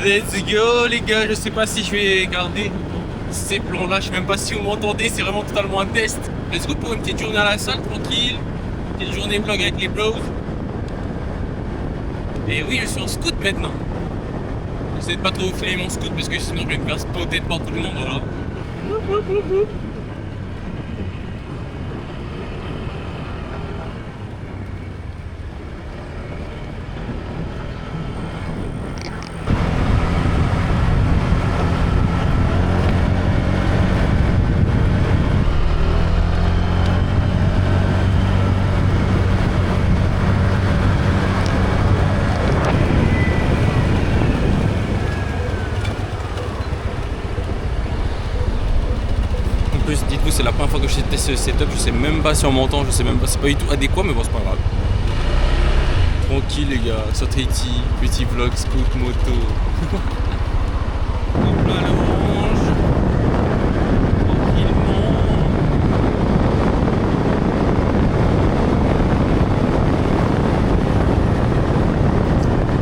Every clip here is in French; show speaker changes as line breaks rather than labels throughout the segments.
Let's go les gars, je sais pas si je vais garder ces plans là, je sais même pas si vous m'entendez, c'est vraiment totalement un test. Let's go pour une petite journée à la salle tranquille, petite journée vlog avec les bros. Et oui, je suis en scoot maintenant. J'essaie de pas trop filmer mon scoot parce que sinon je vais me faire spotter par tout le monde, voilà. Dites-vous, c'est la première fois que je teste ce setup, je sais même pas si on m'entend, je sais même pas, c'est pas du tout adéquat, mais bon, c'est pas grave. Tranquille les gars, sur Tahiti, petit vlog, scoot, moto. Hop là, l'orange. Tranquillement.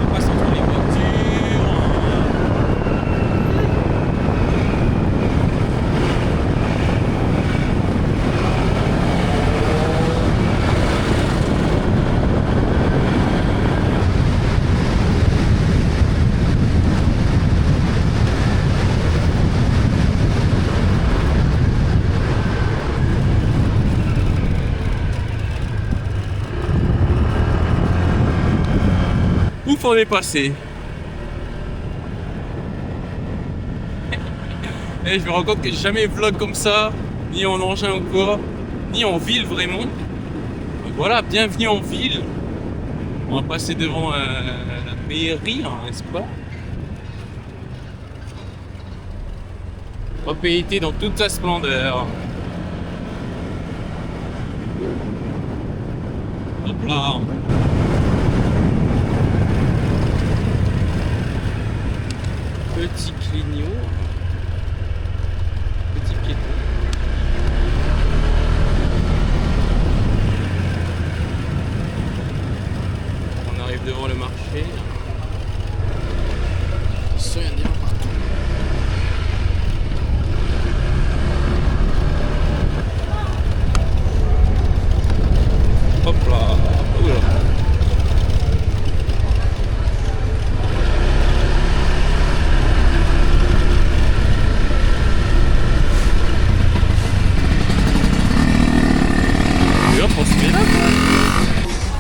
On passe entre les voitures. Ouf, on est passé. Et je me rends compte que j'ai jamais vlog comme ça, ni en engin ou quoi, ni en ville vraiment. Donc voilà, bienvenue en ville. On va passer devant la mairie, hein, n'est-ce pas? Propriété dans toute sa splendeur. Hop là. Petit clignot. Petit piéton. On arrive devant le marché. Attention, il y a des gens partout. Hop là. Oula.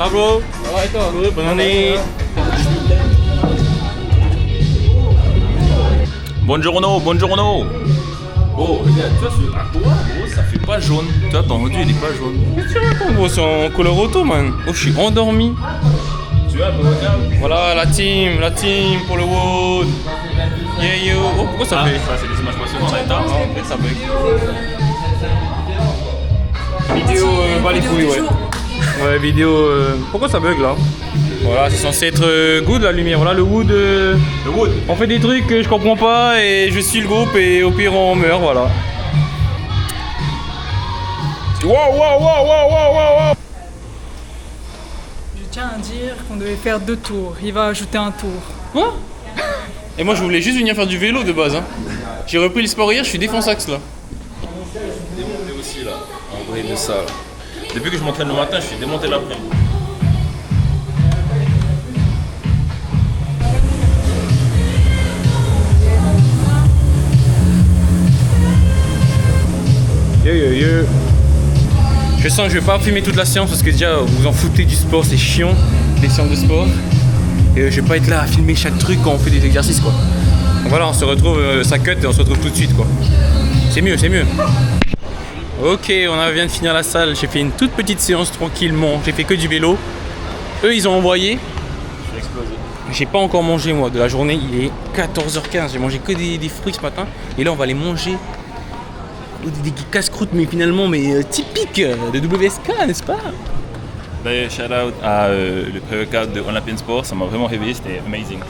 Ah bro, ça va et toi? Oui, bonne année.
Buongiorno, buongiorno. Oh, regarde, tu vois, ce Aqua, gros, ça fait pas jaune. Tu vois, ton rendu, il est pas jaune.
Qu'est-ce que tu racontes, gros? C'est en couleur auto, man. Oh, je suis endormi.
Tu vois, regarde.
Voilà, la team pour le wood. Yeah, yo. Oh, pourquoi ça fait?
Ça, c'est des images passées dans l'état.
Ah, ok, ça bug. Vidéo, pas les couilles, ouais. Ouais, vidéo. Pourquoi ça bug là? Voilà, c'est censé être good la lumière. Voilà le wood.
Le wood.
On fait des trucs que je comprends pas et je suis le groupe et au pire on meurt, voilà. Wow.
Je tiens à dire qu'on devait faire 2 tours. Il va ajouter un tour.
Quoi? Et moi je voulais juste venir faire du vélo de base. Hein. J'ai repris le sport hier, je suis défonce-axe là.
Démonté aussi là. En vrai de ça là. Depuis que je m'entraîne le matin, je suis démonté l'après-midi.
Yo. Je sens que je vais pas filmer toute la séance parce que déjà vous en foutez du sport, c'est chiant, les séances de sport. Et je vais pas être là à filmer chaque truc quand on fait des exercices quoi. Donc voilà, on se retrouve, ça cut et on se retrouve tout de suite quoi. C'est mieux. Ok, on vient de finir la salle, j'ai fait une toute petite séance tranquillement, j'ai fait que du vélo. Eux ils ont envoyé.
Je suis explosé.
J'ai pas encore mangé moi de la journée, il est 14h15, j'ai mangé que des fruits ce matin. Et là on va les manger. Des casse-croûtes mais finalement typiques de WSK, n'est-ce pas?
D'ailleurs, shout out à le pré-workout de Olympian Sport, ça m'a vraiment réveillé, c'était amazing.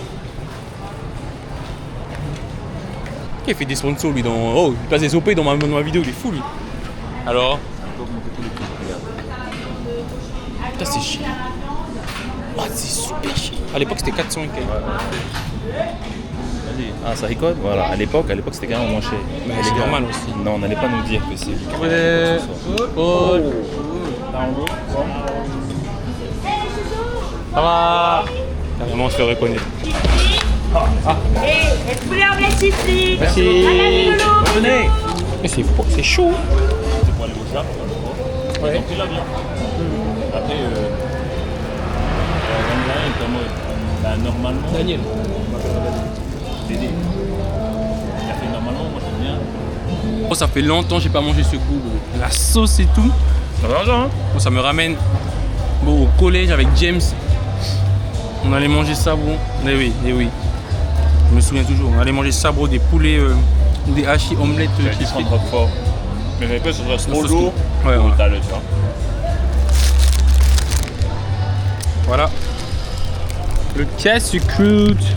Il fait des sponsors lui dans. Oh, il passe des OP dans ma vidéo, il est fou lui. Alors? Putain, c'est chiant. Oh, c'est super chiant. À l'époque, c'était 400 et quelques.
dit. Ah, ça ricote. Voilà, à l'époque c'était quand même moins cher.
Bah,
Les
c'est
gars,
normal aussi.
Non, on n'allait pas nous dire que c'est.
Ouais. Ça va. Carrément, on se fait reconnaître.
Et poulet anglais sifflé.
Merci.
Venez.
Mais c'est chaud.
C'est pour aller au Japon.
Ouais.
Ils ont pris l'avion. Après, il est en mode. Bah, normalement.
Daniel.
Dédé. Il a fait normalement, moi j'aime bien.
Oh, ça fait longtemps que j'ai pas mangé ce goût. La sauce et tout.
Ça va, hein?
Bon, ça me ramène au collège avec James. On allait manger ça, bon. Eh oui. Je me souviens toujours. On allait manger ça, bro, des poulets ou des hachis omelettes.
J'ai dit prendre Roquefort. Mais j'avais peur que ce soit trop
sauce
lourd.
tout. Ouais,
Ou
ouais.
t'as le, tu vois.
Voilà. Le casse croûte.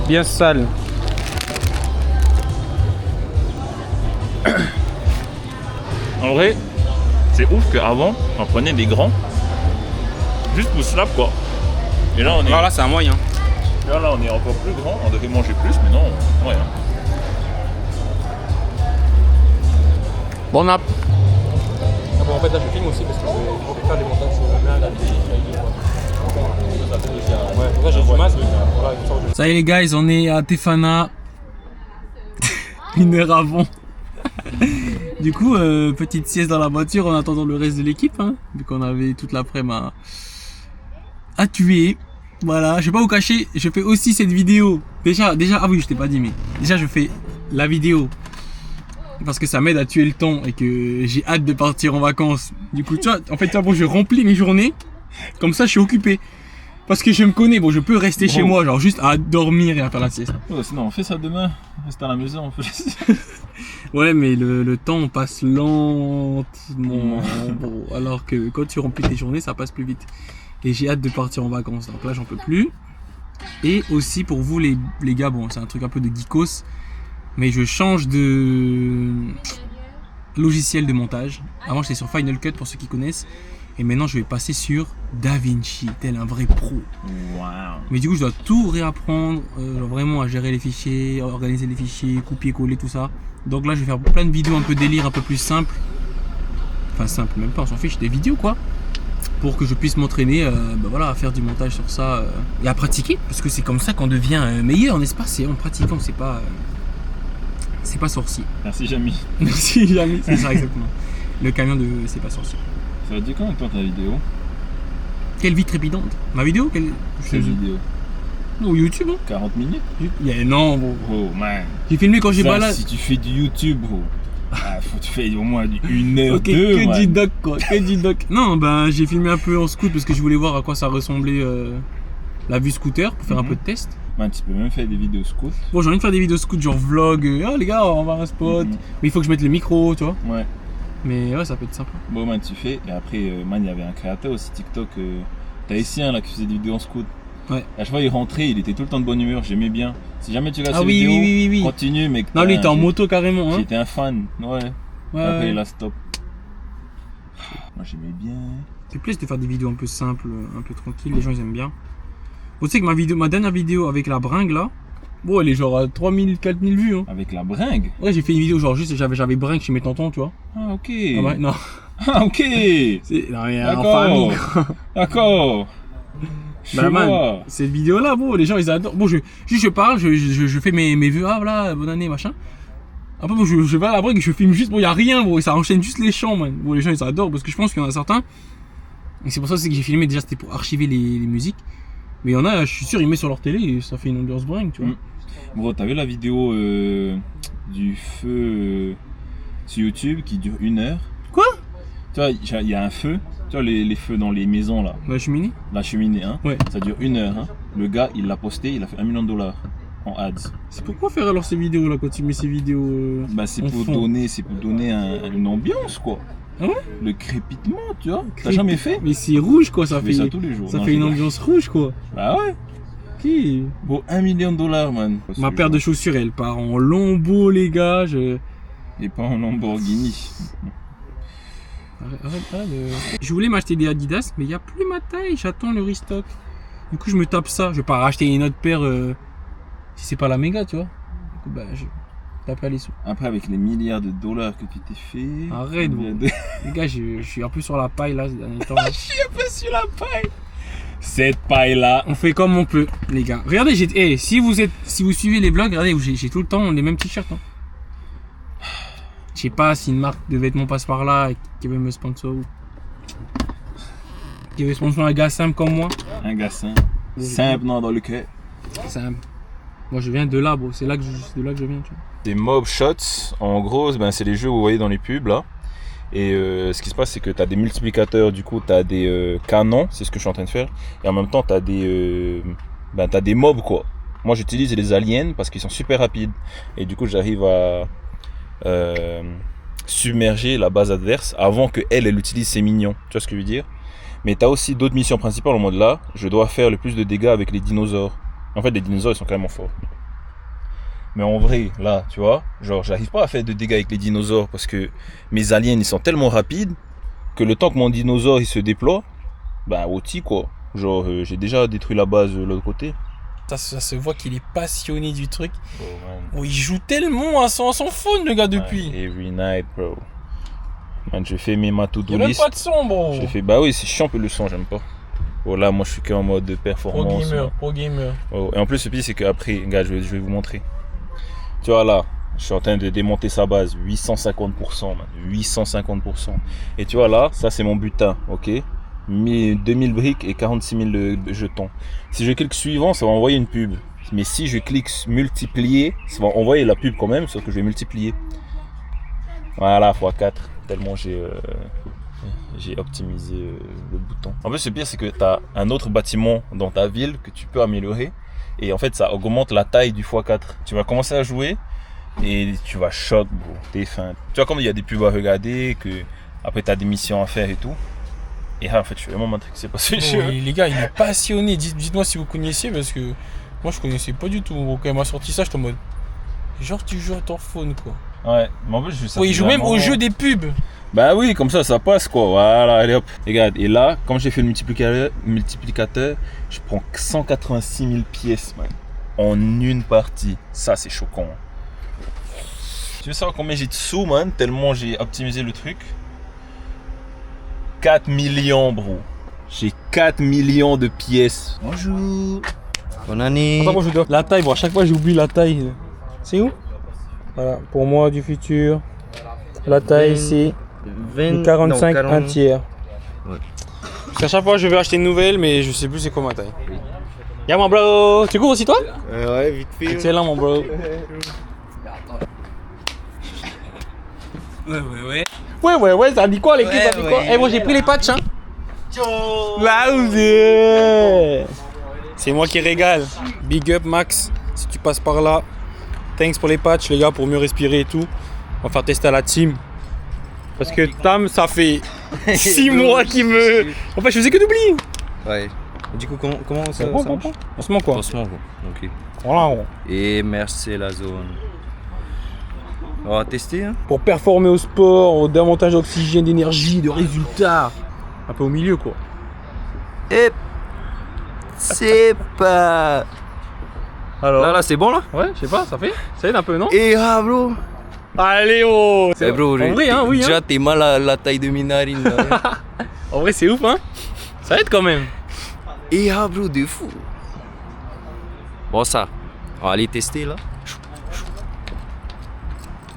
Bien sale.
En vrai, c'est ouf qu'avant, on prenait des grands. Juste pour slap, quoi. Et là, on est.
Alors là, c'est un moyen.
Là, on est encore plus grand, on devrait manger plus, mais non, ouais. Hein.
Bon app. Ah bon, en fait, là, je filme aussi parce que je vais faire des montages sur la mer, Ça y est, les guys, on est à Tefana. 1 heure avant. Du coup, petite sieste dans la voiture en attendant le reste de l'équipe, hein, vu qu'on avait toute l'après-midi à tuer. Voilà, je vais pas vous cacher, je fais aussi cette vidéo. Déjà, ah oui, je t'ai pas dit, mais déjà je fais la vidéo parce que ça m'aide à tuer le temps et que j'ai hâte de partir en vacances. Du coup, tu vois, en fait, bon, je remplis mes journées, comme ça je suis occupé. Parce que je me connais, bon, je peux rester chez moi, genre juste à dormir et à faire la sieste.
Ouais, sinon, on fait ça demain, on reste à la maison, on fait
Ouais, mais le temps passe lentement, bro. Alors que quand tu remplis tes journées, ça passe plus vite. Et j'ai hâte de partir en vacances, donc là j'en peux plus. Et aussi pour vous les gars, bon c'est un truc un peu de geekos, mais je change de logiciel de montage. Avant j'étais sur Final Cut pour ceux qui connaissent, et maintenant je vais passer sur DaVinci, tel un vrai pro.
Wow.
Mais du coup je dois tout réapprendre, vraiment à gérer les fichiers, à organiser les fichiers, copier-coller, tout ça. Donc là je vais faire plein de vidéos un peu délire, un peu plus simples. Enfin simple, même pas, on s'en fiche, des vidéos quoi. Pour que je puisse m'entraîner voilà, à faire du montage sur ça et à pratiquer, parce que c'est comme ça qu'on devient meilleur, n'est-ce pas? C'est en pratiquant, c'est pas sorcier.
Merci, Jamy.
Merci, Jamy, c'est ça exactement. Le camion de c'est pas sorcier.
Ça va dire combien de temps ta vidéo?
Quelle vie trépidante. Ma vidéo?
Quelle vidéo?
Ou YouTube, hein?
40 minutes?
Non, bro.
Oh man.
J'ai filmé quand j'ai
Ça,
balade.
Si tu fais du YouTube, bro. Faut que tu fasses au moins 1 heure,
Ok,
2,
que
man.
du doc quoi, que du doc. Non, ben j'ai filmé un peu en scoot parce que je voulais voir à quoi ça ressemblait la vue scooter pour faire un peu de test.
Man, tu peux même faire des vidéos scout.
Bon, j'ai envie de faire des vidéos scoot genre vlog, oh les gars, on va à un spot. Mais il faut que je mette le micro, tu vois.
Ouais.
Mais ouais, ça peut être sympa.
Bon, man, tu fais. Et après, man, il y avait un créateur aussi TikTok. T'as ici un là qui faisait des vidéos en scout.
Ouais.
À chaque fois, il rentrait, il était tout le temps de bonne humeur. J'aimais bien. Si jamais tu regardes
Ah
ces
oui,
vidéos,
oui.
continue, mec.
Non, lui il était en moto carrément, hein.
J'étais un fan. Ouais.
Ouais.
Après, il a stop. Moi, j'aimais bien.
C'est plus de faire des vidéos un peu simples, un peu tranquilles, les gens ils aiment bien. Bon, tu sais que ma dernière vidéo avec la bringue là, bon, elle est genre à 3000, 4000 vues, hein.
Avec la bringue.
Ouais, j'ai fait une vidéo genre juste, j'avais bringue chez mes tontons, tu vois.
Ah, ok.
Ah ouais, non.
Ah, ok.
Non, mais en
D'accord.
famille, quoi.
D'accord. Je
Bah, man,
vois.
cette vidéo là, bon, les gens ils adorent. Bon, je parle, je fais mes vœux, ah voilà, bonne année, machin. Après, bon, je vais à la brique, je filme juste, bon, y a rien, bon, et ça enchaîne juste les chants, man. Bon, les gens ils adorent parce que je pense qu'il y en a certains. Et c'est pour ça aussi que j'ai filmé, déjà c'était pour archiver les musiques. Mais il y en a, je suis sûr, ils mettent sur leur télé et ça fait une ambiance bringue, tu vois.
Bro, t'as vu la vidéo du feu sur YouTube qui dure 1 heure?
Quoi?
Tu vois, il y a un feu. Tu vois les feux dans les maisons là,
La cheminée?
la cheminée, hein.
Ouais.
Ça dure 1 heure, hein. Le gars, il l'a posté, il a fait $1 million en ads.
C'est pourquoi faire alors ces vidéos là quand tu mets ces vidéos
Bah c'est
en
pour
fond.
donner, une ambiance quoi.
Ah ouais?
Le crépitement, tu vois. T'as jamais fait?
Mais c'est rouge quoi, ça
Je
fait.
fais ça tous les jours.
Ça
Non,
fait
je
une
rigole.
ambiance rouge quoi.
Bah ouais.
Ok.
Bon, $1 million, man.
Ma paire de chaussures elle part en lambeaux les gars.
Et pas en Lamborghini.
Arrête. Je voulais m'acheter des Adidas mais il n'y a plus ma taille, j'attends le restock. Du coup je me tape ça, je vais pas racheter une autre paire
Si c'est pas la méga, tu vois. Du coup, bah, je tape pas les sous.
Après, avec les milliards de dollars que tu t'es fait.
Arrête,
combien
gros.
de-
Les gars, je suis un peu sur la paille là ces derniers temps. Là.
sur la paille. Cette paille-là.
On fait comme on peut, les gars. Regardez, si vous suivez les vlogs, regardez, j'ai tout le temps les mêmes t-shirts. Hein. Je sais pas si une marque de vêtements passe par là et qui veut me sponsor ou qui veut sponsor un gars simple comme moi.
Un gars simple. Simple, non, dans le cœur.
Simple. Moi, je viens de là, bro. C'est de là que je viens, tu vois.
Des mob shots, en gros, ben, c'est les jeux que vous voyez dans les pubs là. Et ce qui se passe, c'est que tu as des multiplicateurs, du coup, tu as des canons, c'est ce que je suis en train de faire. Et en même temps, tu as t'as des mobs, quoi. Moi, j'utilise les aliens parce qu'ils sont super rapides. Et du coup, j'arrive à submerger la base adverse avant qu'elle utilise ses minions. Tu vois ce que je veux dire? Mais tu as aussi d'autres missions principales en mode là. Je dois faire le plus de dégâts avec les dinosaures. En fait, les dinosaures, ils sont carrément forts. Mais en vrai, là, tu vois, genre, j'arrive pas à faire de dégâts avec les dinosaures parce que mes aliens, ils sont tellement rapides que le temps que mon dinosaure, il se déploie, bah, outil, quoi. Genre, j'ai déjà détruit la base de l'autre côté.
Ça se voit qu'il est passionné du truc.
Oh, man.
Oh, il joue tellement à son phone, le gars, depuis.
Man, every night, bro. Man, je fais mes
Il
to-do
n'y a même
list.
pas de son, bro.
Je fais, bah oui, c'est chiant que le son, j'aime pas. Oh là, moi, je suis qu'en mode de performance.
Pro gamer.
Oh, et en plus, le pire, c'est qu'après, gars, je vais vous montrer. Tu vois là, je suis en train de démonter sa base, 850%, man, 850%. Et tu vois là, ça c'est mon butin, ok, 2000 briques et 46 000 jetons. Si je clique suivant, ça va envoyer une pub. Mais si je clique multiplier, ça va envoyer la pub quand même, sauf que je vais multiplier. Voilà, x4, tellement j'ai optimisé le bouton. En plus, le pire, c'est que tu as un autre bâtiment dans ta ville que tu peux améliorer. Et en fait, ça augmente la taille du x4. Tu vas commencer à jouer et tu vas choc, bro. T'es fin. Tu vois, comme il y a des pubs à regarder, que après tu as des missions à faire et tout. Et là, en fait, je suis vraiment matrixé par ce jeu.
Les gars, il est passionné. Dites-moi si vous connaissiez parce que moi, je connaissais pas du tout. Quand il m'a sorti ça, j'étais en mode. Genre, tu joues à ton phone, quoi.
Ouais, mais en plus, je sais
Il joue même au jeu des pubs.
Bah oui, comme ça passe quoi. Voilà, allez hop. Regarde, et là, comme j'ai fait le multiplicateur, je prends 186 000 pièces, man, en une partie. Ça, c'est choquant. Tu veux savoir combien j'ai de sous, man, tellement j'ai optimisé le truc? 4 millions, bro. J'ai 4 millions de pièces.
Bonjour. Bonne année.
Attends, moi, je dois. La taille, bro. À chaque fois, j'oublie la taille. C'est où? Voilà, pour moi du futur. La taille, c'est 45
non, 40.
un tiers.
Ouais.
Parce qu'à chaque fois, je vais acheter une nouvelle, mais je sais plus c'est quoi ma taille. Y'a mon bro. Tu cours aussi, toi?
Ouais, vite fait.
Excellent, mon bro. Ouais, ça dit quoi, l'équipe? Ça dit quoi? Eh, moi, j'ai pris les patchs, hein. Là où c'est moi qui régale. Big up, Max. Si tu passes par là, thanks pour les patchs, les gars, pour mieux respirer et tout. On va faire tester à la team. Parce que Tam, ça fait 6 mois qu'il me. En fait, je faisais que d'oublier.
Ouais. Du coup, comment ça
Bon,
marche?
Lancement quoi?
Lancement, quoi. Ok.
Voilà.
Et merci la zone. On va tester, hein.
Pour performer au sport, davantage d'oxygène, d'énergie, de résultats. Un peu au milieu quoi.
Et c'est pas.
Alors
Là, c'est bon là?
ouais, je sais pas, ça aide un peu, non?
Et ah, bro.
Allez, oh!
Eh, bro,
En vrai, hein, oui.
déjà
Hein.
t'es mal à la taille de mes narines là.
En vrai, c'est ouf, hein? Ça aide quand même.
Et ah, bro, de fou. Bon, ça. On va aller tester là.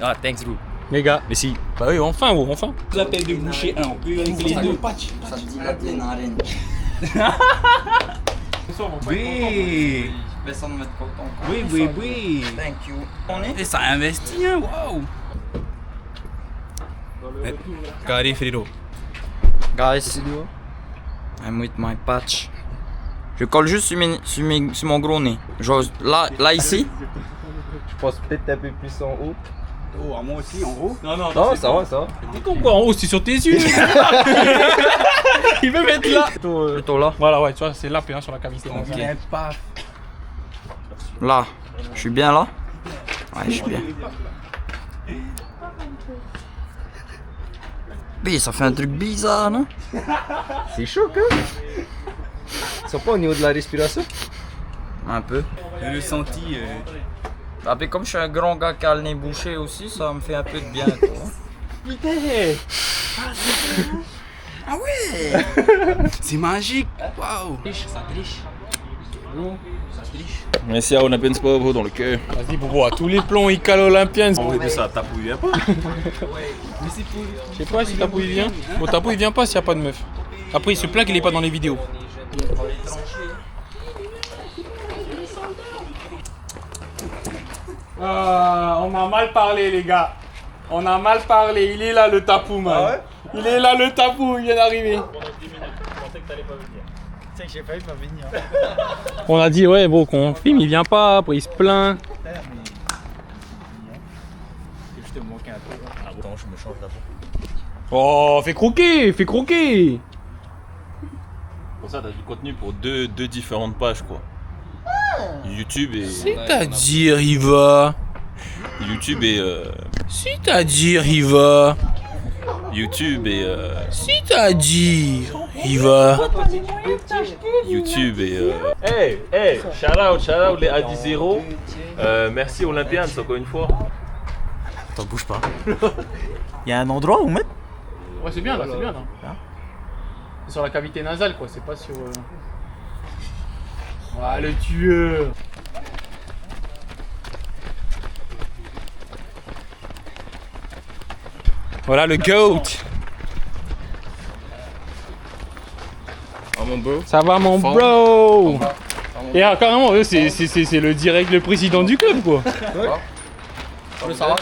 Ah, thanks, bro.
Les gars.
Merci.
Bah oui, enfin, gros, enfin.
La paix de boucher un, on peut avec les deux. Ça dit la tienne en reine. Oui. Personne ne va être content. Oui. Thank you. Et ça investit, hein, wow.
Carré, frérot.
Guys, I'm with my patch. Je colle juste sur mon gros nez. Genre là ici.
Je pense peut-être un peu plus en haut.
Oh, à moi aussi en haut.
Non,
Non, ça va, ça va.
Pourquoi en haut, c'est sur tes yeux? Il veut mettre là.
Plutôt là.
Voilà, ouais, tu vois, c'est là, hein, sur la cavité.
Ok. Là. Je suis bien là? Ouais, je suis bien. Mais ça fait un truc bizarre, non?
C'est chaud, hein. Ils sont pas au niveau de la respiration?
Un peu.
Le senti.
Ah, puis comme je suis un grand gars qui a le nez bouché aussi, ça me fait un peu de bien.
Ah ouais. C'est magique. Waouh. Ça triche.
Merci à Olympian Sport, bro, dans le cœur.
Vas-y, Bobo, à tous les plombs, il cale Olympian.
En vrai de ça, Tapou il vient pas.
Je sais pas si Tapou il vient. Bon, Tapou il vient pas s'il y a pas de meuf. Après, il se plaint qu'il est pas dans les vidéos. Ah, on a mal parlé, les gars. On a mal parlé. Il est là, le Tapou, man. Ah ouais, il est là, le Tapou, il vient d'arriver. On a dit, ouais, bon, qu'on filme, il vient pas. Après, il se plaint. Oh, fais croquer, fais croquer.
Pour ça, t'as du contenu pour deux différentes pages, quoi. YouTube et...
C'est-à-dire, il va.
YouTube et...
C'est-à-dire, il va.
YouTube et...
C'est-à-dire, il va.
YouTube et... Hey, shout out les AD0. Merci Olympians, encore une fois.
Attends, bouge pas. Il y a un endroit où mettre.
Ouais, c'est bien là, c'est bien là. C'est sur la cavité nasale, quoi, c'est pas sur... Ah, le tueur. Voilà le GOAT.
Ah mon bro.
Ça va mon bro. Et ah, carrément, c'est le direct, le président du club, quoi.
Ça va,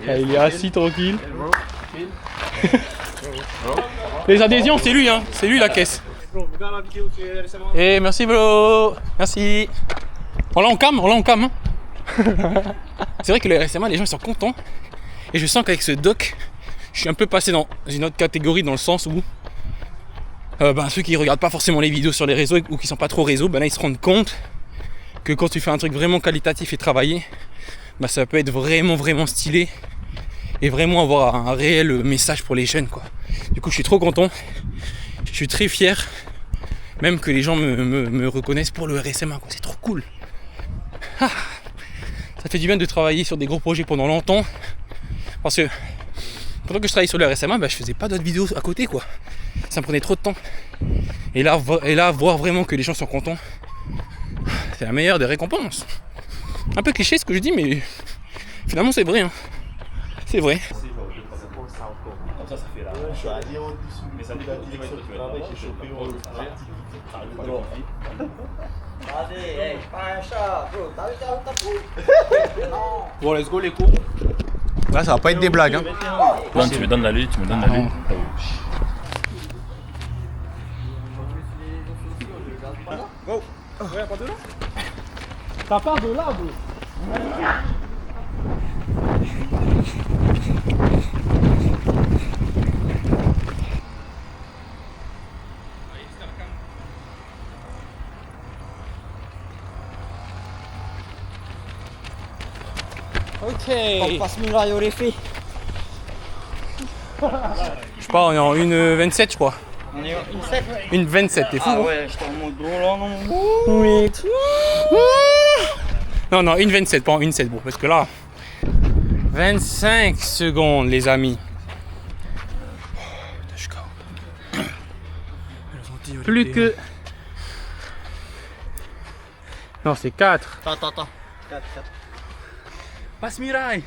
Ah, il est assis tranquille. Les adhésions, c'est lui, hein. C'est lui la caisse. Et merci bro. Merci. On l'a en cam, hein. C'est vrai que le RSMA, les gens ils sont contents. Et je sens qu'avec ce doc, je suis un peu passé dans une autre catégorie, dans le sens où ceux qui regardent pas forcément les vidéos sur les réseaux ou qui sont pas trop réseaux, là ils se rendent compte que quand tu fais un truc vraiment qualitatif et travaillé, ça peut être vraiment stylé et vraiment avoir un réel message pour les jeunes, quoi. Du coup je suis trop content, je suis très fier, même que les gens me reconnaissent pour le RSMA, quoi. C'est trop cool. Ça fait du bien de travailler sur des gros projets pendant longtemps, parce que pendant que je travaillais sur le RSMA, je faisais pas d'autres vidéos à côté, quoi. Ça me prenait trop de temps. Et là, voir vraiment que les gens sont contents, c'est la meilleure des récompenses. Un peu cliché ce que je dis, mais finalement c'est vrai, hein. C'est vrai. Bon, let's go les cours. Là, ça va pas être des blagues, hein.
Non, tu me donnes la lutte,
Go. Ouais, pas de là. T'as pas de là, bro. Ok.
Passe-Muraille au réfé.
Je sais pas, on est en 1,27 je crois.
On est une 7.
Une 27, t'es fou.
Ah ouais, j'étais en mode gros là, non.
Oui. Non, une 27, pas une 7, bon, parce que là, 25 secondes, les amis. Plus que... Non, c'est 4.
Attends. 4.
Passe Muraille.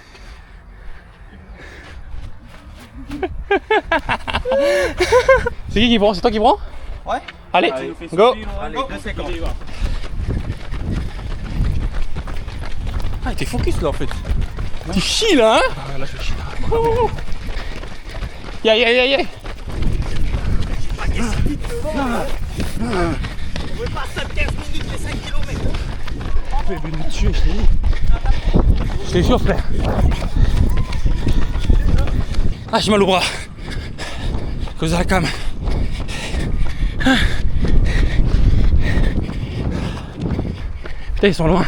C'est qui prend? C'est toi qui prends?
Ouais.
Allez, go.
Allez, 2 secondes.
Ah, t'es focus là en fait. Tu chies là, hein?
Ah, là je chie.
Oh. Yeah.
On veut pas 15 minutes et 5 km.
Je vais me tuer, je t'ai sûr, frère. Ah, j'ai mal au bras. À cause de la cam. Putain, ils sont loin.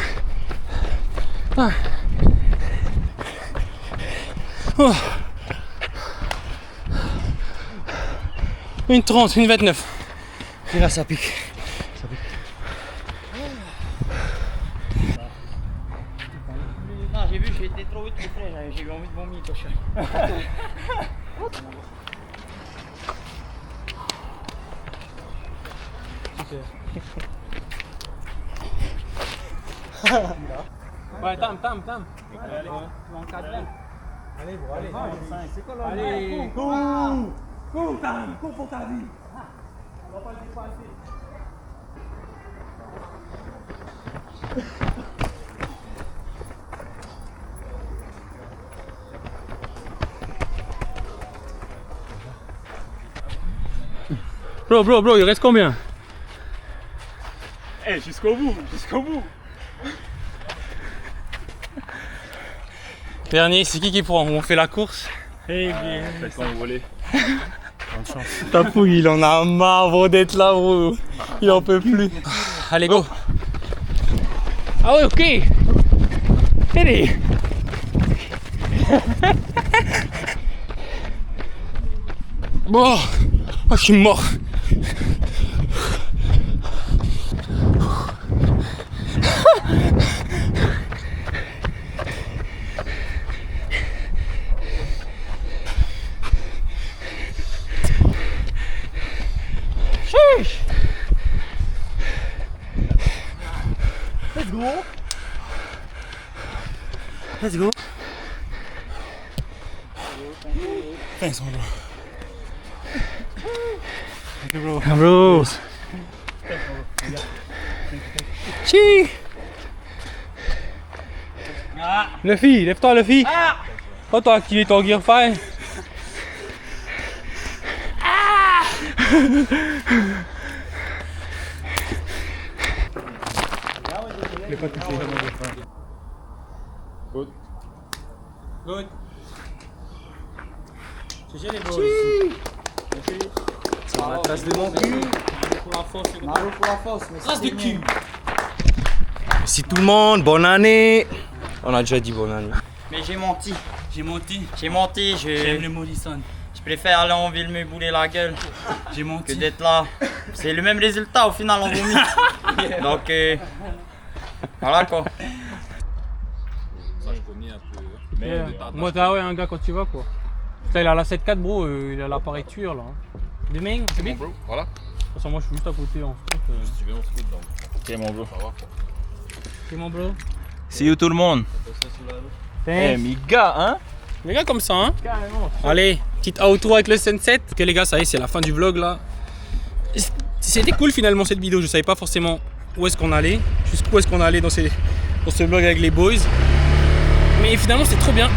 Ah. Oh. Une 30, une 29. Et là, ça pique.
trop vite, j'ai eu envie de vomir quand je suis arrivé.
Ouais, tam. Allez, cours, Tam, cours pour ta vie. On va pas le dépasser. Bro, il reste combien?
Eh, jusqu'au bout.
Dernier, c'est qui prend? On fait la course.
Eh bien. Faites quand vous voulez.
Tapou, il en a marre bro, d'être là bro. Il en peut plus. Allez go. Ah ouais, ok. Allez. Bon. Oh, je suis mort. Let's go. Thanks, bro. Bro. Chi. Luffy, lève-toi Luffy. Oh, t'as activé ton Gear 5. Good. GG les boys.
C'est la trace de mon cul.
Pour la force, c'est
Bravo pour la force, mais
trace de cul.
Merci tout le monde, bonne année. On a déjà dit bonne année. Mais j'ai menti.
J'aime le Morrison.
Je préfère aller en ville me bouler la gueule
J'ai
que
menti.
d'être là. C'est le même résultat au final, on vomit. Donc, voilà quoi.
Moi, t'as ouais, un gars quand tu vas quoi. Ça, il a la 7.4 bro, il a l'appareil tueur là. Demain, c'est bien.
Bro, voilà.
De toute façon, moi je suis juste à côté en foot.
Tu viens, on se fout donc. Ok, mon bro.
C'est mon bro.
See you tout le monde. Eh, mes gars, hein?
Les gars comme ça, hein. Allez, petite outro avec le sunset. Ok les gars, ça y est, c'est la fin du vlog là. C'était cool finalement cette vidéo, je savais pas forcément où est-ce qu'on allait, jusqu'où est-ce qu'on allait dans ce vlog avec les boys. Mais finalement c'est trop bien.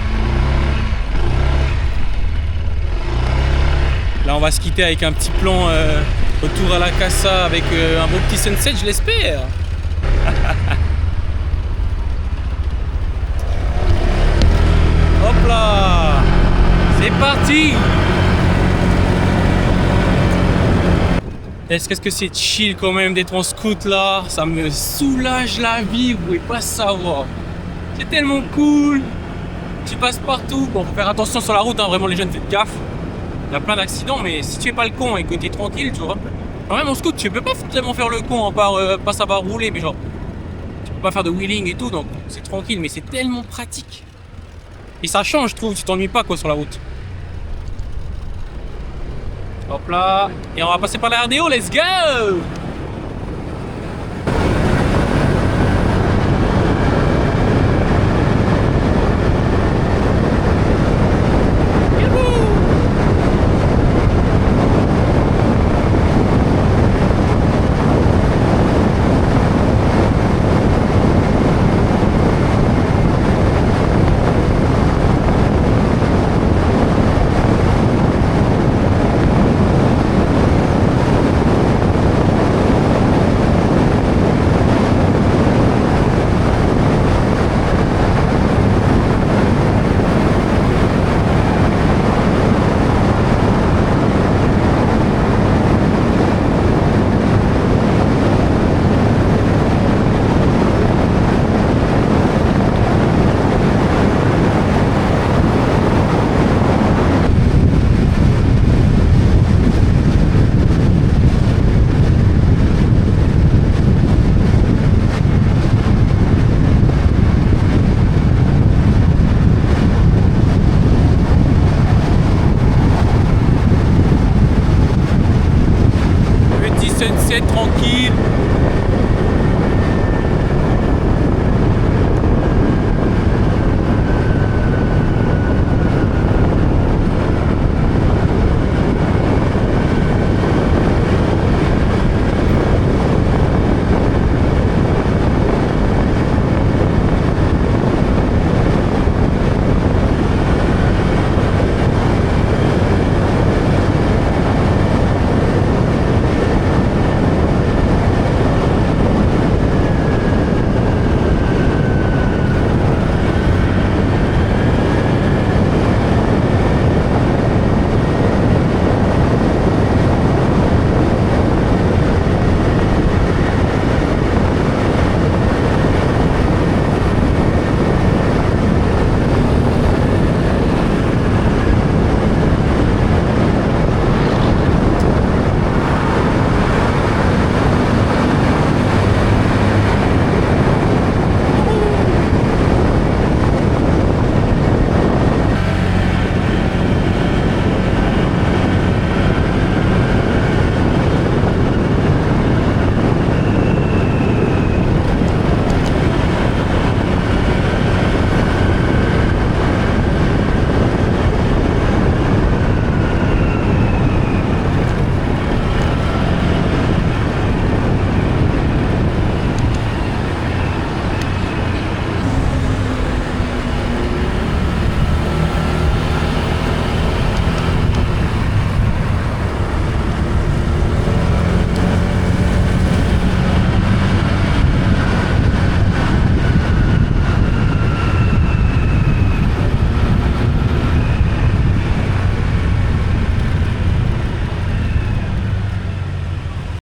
Là on va se quitter avec un petit plan retour à la casa avec un beau petit sunset, je l'espère. Hop là, c'est parti. Qu'est-ce que c'est chill quand même d'être en scout là. Ça me soulage la vie, vous pouvez pas savoir. C'est tellement cool. Tu passes partout. Bon, faut faire attention sur la route, hein. Vraiment les jeunes, faites gaffe. Il y a plein d'accidents, mais si tu es pas le con et que tu es tranquille, tu vois. Quand même en scout, tu peux pas forcément faire le con, à part pas savoir rouler, mais genre, tu peux pas faire de wheeling et tout, donc c'est tranquille, mais c'est tellement pratique. Et ça change, je trouve, tu t'ennuies pas quoi sur la route. Hop là, et on va passer par la RDO, let's go!
tranquille.